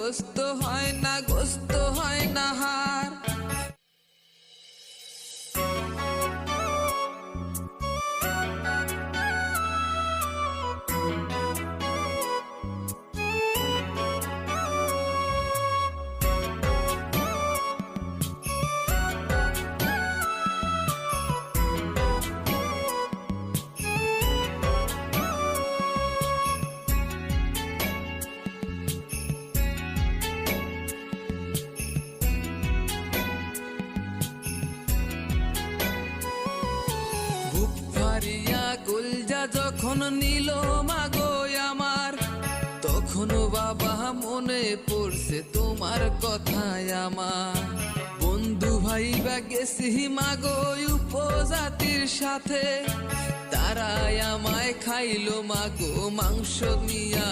গোস্ত হয় না, গোস্ত হয় না হার। কলজা যখন নিল মাগো আমার, তখন বাবা মনে পড়ছে তোমার কথায় আমার। বন্ধু ভাইবা গেছি মাগো উপজাতির সাথে, তারাই আমায় খাইলো মাগো মাংস নিয়া।